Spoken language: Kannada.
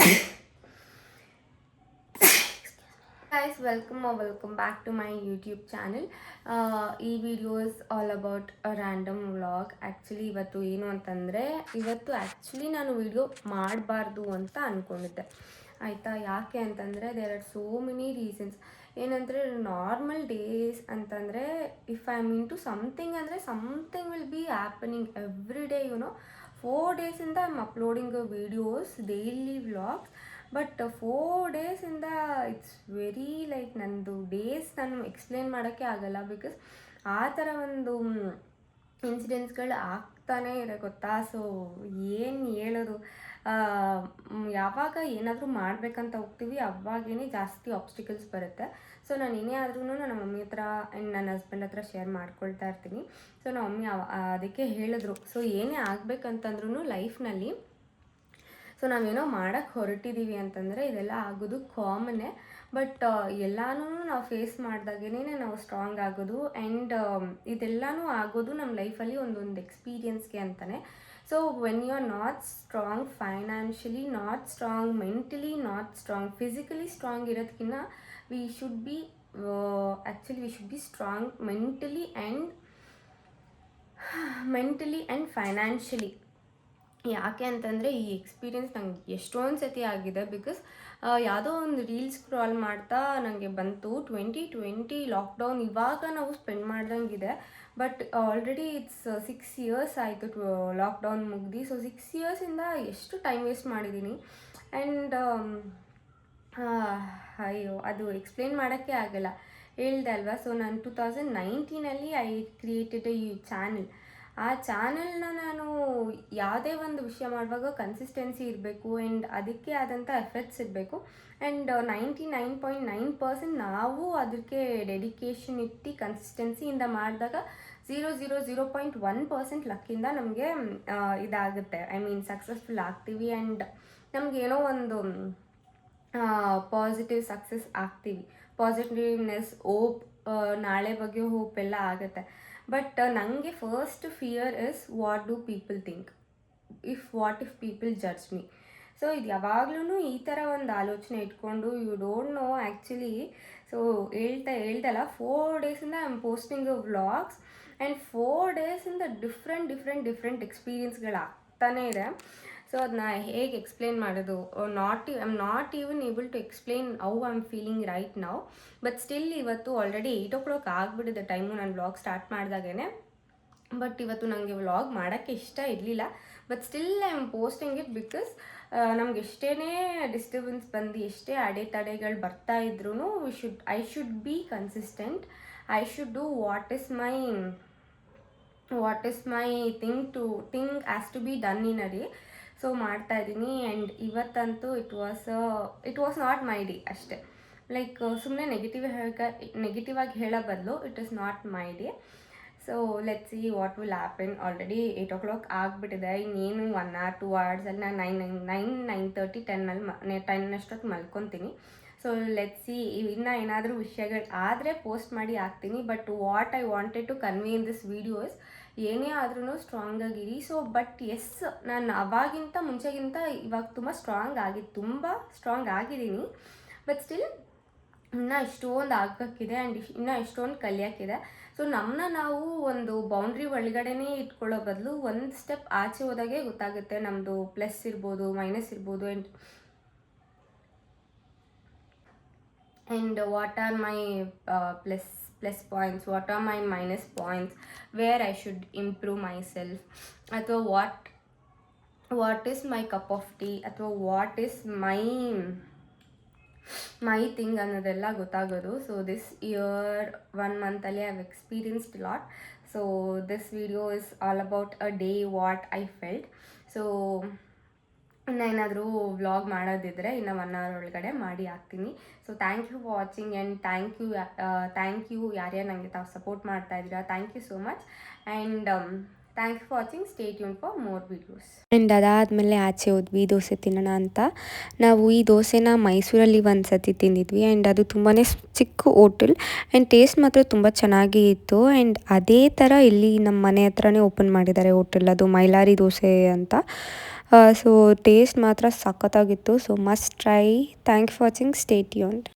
Guys, welcome back to my YouTube channel. ಈ video is all about a random vlog. Actually ಇವತ್ತು ಏನು ಅಂತಂದರೆ, ಆ್ಯಕ್ಚುಲಿ ನಾನು ವಿಡಿಯೋ ಮಾಡಬಾರ್ದು ಅಂತ ಅಂದ್ಕೊಂಡಿದ್ದೆ ಆಯಿತಾ. ಯಾಕೆ ಅಂತಂದರೆ there are so many reasons. ಏನಂದರೆ ನಾರ್ಮಲ್ ಡೇಸ್ ಅಂತಂದರೆ if I mean to something ಅಂದರೆ something will be happening every day 4 ಡೇಸಿಂದ I am uploading videos daily vlogs. But 4 ಡೇಸಿಂದ ಇಟ್ಸ್ ವೆರಿ ಲೈಕ್ ನಂದು ಡೇಸ್ ನಾನು ಎಕ್ಸ್ಪ್ಲೇನ್ ಮಾಡೋಕ್ಕೆ ಆಗಲ್ಲ. ಬಿಕಾಸ್ ಆ ಥರ ಒಂದು ಇನ್ಸಿಡೆಂಟ್ಸ್ಗಳು ಆಗ್ತಾನೇ ಇದೆ ಗೊತ್ತಾ. ಸೊ ಏನು ಹೇಳೋದು, ಯಾವಾಗ ಏನಾದರೂ ಮಾಡಬೇಕಂತ ಹೋಗ್ತೀವಿ ಅವಾಗೇ ಜಾಸ್ತಿ ಆಬ್ಸ್ಟಿಕಲ್ಸ್ ಬರುತ್ತೆ. ಸೊ ನಾನು ಏನೇ ಆದ್ರೂ ನನ್ನ ಮಮ್ಮಿ ಹತ್ರ ಆ್ಯಂಡ್ ನನ್ನ ಹಸ್ಬೆಂಡ್ ಹತ್ರ ಶೇರ್ ಮಾಡ್ಕೊಳ್ತಾ ಇರ್ತೀನಿ. ಸೊ ನಮ್ಮ ಮಮ್ಮಿ ಅದಕ್ಕೆ ಹೇಳಿದ್ರು, ಸೊ ಏನೇ ಆಗಬೇಕಂತಂದ್ರೂ ಲೈಫ್ನಲ್ಲಿ, ಸೊ ನಾವೇನೋ ಮಾಡೋಕ್ಕೆ ಹೊರಟಿದ್ದೀವಿ ಅಂತಂದರೆ ಇದೆಲ್ಲ ಆಗೋದು ಕಾಮನ್ನೇ. ಬಟ್ ಎಲ್ಲನೂ ನಾವು ಫೇಸ್ ಮಾಡಿದಾಗೇ ನಾವು ಸ್ಟ್ರಾಂಗ್ ಆಗೋದು. ಆ್ಯಂಡ್ ಇದೆಲ್ಲನೂ ಆಗೋದು ನಮ್ಮ ಲೈಫಲ್ಲಿ ಒಂದೊಂದು ಎಕ್ಸ್ಪೀರಿಯನ್ಸ್ಗೆ ಅಂತಲೇ. So when you are not strong financially, not strong mentally, not strong physically strong ಇರೋದಕ್ಕಿಂತ we should be strong mentally and financially. ಯಾಕೆ ಅಂತಂದರೆ ಈ ಎಕ್ಸ್ಪೀರಿಯೆನ್ಸ್ ನಂಗೆ ಎಷ್ಟೊಂದು ಸತಿ ಆಗಿದೆ. ಬಿಕಾಸ್ ಯಾವುದೋ ಒಂದು ರೀಲ್ಸ್ ಸ್ಕ್ರಾಲ್ ಮಾಡ್ತಾ ನನಗೆ ಬಂತು 2020 ಲಾಕ್ಡೌನ್ ಇವಾಗ ನಾವು ಸ್ಪೆಂಡ್ ಮಾಡ್ದಂಗಿದೆ. ಬಟ್ ಆಲ್ರೆಡಿ ಇಟ್ಸ್ 6 ಇಯರ್ಸ್ ಆಯಿತು ಲಾಕ್ಡೌನ್ ಮುಗ್ದು. ಸೊ 6 ಇಯರ್ಸಿಂದ ಎಷ್ಟು ಟೈಮ್ ವೇಸ್ಟ್ ಮಾಡಿದ್ದೀನಿ. ಆ್ಯಂಡ್ ಅಯ್ಯೋ ಅದು ಎಕ್ಸ್ಪ್ಲೇನ್ ಮಾಡೋಕ್ಕೆ ಆಗಲ್ಲ, ಹೇಳ್ದೆ ಅಲ್ವಾ. ಸೊ ನಾನು 2019 ಐ ಕ್ರಿಯೇಟೆಡ್ ಎ ಚಾನಲ್. ಆ ಚಾನಲ್ನ ನಾನು ಯಾವುದೇ ಒಂದು ವಿಷಯ ಮಾಡುವಾಗ ಕನ್ಸಿಸ್ಟೆನ್ಸಿ ಇರಬೇಕು ಆ್ಯಂಡ್ ಅದಕ್ಕೆ ಆದಂಥ ಎಫರ್ಟ್ಸ್ ಇರಬೇಕು. ಆ್ಯಂಡ್ 99.9% ನಾವು ಅದಕ್ಕೆ ಡೆಡಿಕೇಶನ್ ಇಟ್ಟು ಕನ್ಸಿಸ್ಟೆನ್ಸಿಯಿಂದ ಮಾಡಿದಾಗ 0.1% ಲಕ್ಕಿಂದ ನಮಗೆ ಇದಾಗುತ್ತೆ. ಐ ಮೀನ್ ಸಕ್ಸಸ್ಫುಲ್ ಆಗ್ತೀವಿ ಆ್ಯಂಡ್ ನಮಗೇನೋ ಒಂದು ಪಾಸಿಟಿವ್ ಸಕ್ಸಸ್ ಆಗ್ತೀವಿ. ಪಾಸಿಟಿವ್ನೆಸ್, ಹೋಪ್, ನಾಳೆ ಬಗ್ಗೆ ಹೋಪ್ ಎಲ್ಲ ಆಗುತ್ತೆ. ಬಟ್ ನನಗೆ first fear is what do people think, what if people judge me. So ಇದು ಯಾವಾಗ್ಲೂ ಈ ಥರ ಒಂದು ಆಲೋಚನೆ ಇಟ್ಕೊಂಡು you don't know actually. So ಹೇಳ್ದಲ್ಲ 4 ಡೇಸಿಂದ I am posting vlogs and 4 ಡೇಸಿಂದ ಡಿಫ್ರೆಂಟ್ ಎಕ್ಸ್ಪೀರಿಯನ್ಸ್ಗಳು ಆಗ್ತಾನೇ ಇದೆ. ಸೊ ಅದನ್ನ ಹೇಗೆ ಎಕ್ಸ್ಪ್ಲೇನ್ ಮಾಡೋದು, I am not even able to explain how I am feeling right now. But still ಇವತ್ತು ಆಲ್ರೆಡಿ 8 o'clock ಆಗಿಬಿಟ್ಟಿದೆ ಟೈಮು ನಾನು ವ್ಲಾಗ್ ಸ್ಟಾರ್ಟ್ ಮಾಡಿದಾಗೇ. ಬಟ್ ಇವತ್ತು ನನಗೆ ವ್ಲಾಗ್ ಮಾಡೋಕ್ಕೆ ಇಷ್ಟ ಇರಲಿಲ್ಲ. But still I am posting it because ನಮ್ಗೆ ಎಷ್ಟೇ ಡಿಸ್ಟರ್ಬೆನ್ಸ್ ಬಂದು ಎಷ್ಟೇ ಅಡೆತಡೆಗಳು ಬರ್ತಾ ಇದ್ರೂ I should be consistent. I should do what is my thing as to be done in a day. So ಮಾಡ್ತಾಯಿದ್ದೀನಿ. ಆ್ಯಂಡ್ ಇವತ್ತಂತೂ it was not my day ಅಷ್ಟೇ. ಲೈಕ್ ಸುಮ್ಮನೆ ನೆಗೆಟಿವ್ ಆಗಿ ಹೇಳೋ ಬದಲು it is not my day. So let's see what will happen. Already 8 o'clock ಆಗಿಬಿಟ್ಟಿದೆ. ಇನ್ನೇನು 1 hour 2 hours ಅಲ್ಲಿ ನಾನು 9:30 10 ಅಷ್ಟೊತ್ತು ಮಲ್ಕೊತೀನಿ. ಸೊ ಲೆಟ್ಸ್ ಸಿ ಇನ್ನೂ ಏನಾದರೂ ವಿಷಯಗಳು ಆದರೆ ಪೋಸ್ಟ್ ಮಾಡಿ ಹಾಕ್ತೀನಿ. But what I wanted to convey in this videos, ಏನೇ ಆದ್ರೂ ಸ್ಟ್ರಾಂಗ್ ಆಗಿರಿ. ಸೊ ಬಟ್ ಎಸ್, ನಾನು ಅವಾಗಿಂತ ಮುಂಚೆಗಿಂತ ಇವಾಗ ತುಂಬ ಸ್ಟ್ರಾಂಗ್ ಆಗಿದ್ದೀನಿ. ಬಟ್ ಸ್ಟಿಲ್ ಇನ್ನೂ ಎಷ್ಟೊಂದು ಆಗೋಕ್ಕಿದೆ ಆ್ಯಂಡ್ ಇನ್ನೂ ಎಷ್ಟೊಂದು ಕಲಿಯೋಕ್ಕಿದೆ. ಸೊ ನಮ್ಮನ್ನ ನಾವು ಒಂದು ಬೌಂಡ್ರಿ ಒಳಗಡೆನೇ ಇಟ್ಕೊಳ್ಳೋ ಬದಲು ಒಂದು ಸ್ಟೆಪ್ ಆಚೆ ಹೋದಾಗೆ ಗೊತ್ತಾಗುತ್ತೆ ನಮ್ಮದು ಪ್ಲಸ್ ಇರ್ಬೋದು, ಮೈನಸ್ ಇರ್ಬೋದು. And what are my plus points, what are my minus points, where I should improve myself, ಅಥವಾ what is my cup of tea, ಅಥವಾ ವಾಟ್ ಈಸ್ ಮೈ ಥಿಂಗ್ ಅನ್ನೋದೆಲ್ಲ ಗೊತ್ತಾಗೋದು. ಸೊ ದಿಸ್ ಇಯರ್ 1 monthಲ್ಲಿ I have experienced lot. So this video is all about a day what I felt. So ಇನ್ನೇನಾದರೂ ವ್ಲಾಗ್ ಮಾಡೋದಿದ್ರೆ ಇನ್ನು 1 hour ಒಳಗಡೆ ಮಾಡಿ ಹಾಕ್ತೀನಿ. So thank you for watching and thank you ಯಾರ್ಯಾರು ನನಗೆ ತಾವು ಸಪೋರ್ಟ್ ಮಾಡ್ತಾಯಿದ್ದೀರಾ. Thank you so much. And thanks for watching. Stay tune for more videos. And ಅದಾದಮೇಲೆ ಆಚೆ ಹೋದ್ವಿ ದೋಸೆ ತಿನ್ನೋಣ ಅಂತ. ನಾವು ಈ ದೋಸೆನ ಮೈಸೂರಲ್ಲಿ ಒಂದು ಸತಿ ತಿಂದಿದ್ವಿ ಆ್ಯಂಡ್ ಅದು ತುಂಬಾ ಚಿಕ್ಕ ಹೋಟೆಲ್ ಆ್ಯಂಡ್ ಟೇಸ್ಟ್ ಮಾತ್ರ ತುಂಬ ಚೆನ್ನಾಗಿ ಇತ್ತು. ಆ್ಯಂಡ್ ಅದೇ ಥರ ಇಲ್ಲಿ ನಮ್ಮ ಮನೆ ಹತ್ರನೇ ಓಪನ್ ಮಾಡಿದ್ದಾರೆ ಹೋಟೆಲ್, ಅದು ಮೈಲಾರಿ ದೋಸೆ ಅಂತ. ಸೊ ಟೇಸ್ಟ್ ಮಾತ್ರ ಸಖತ್ತಾಗಿತ್ತು. So must try. Thank for watching. Stay tuned.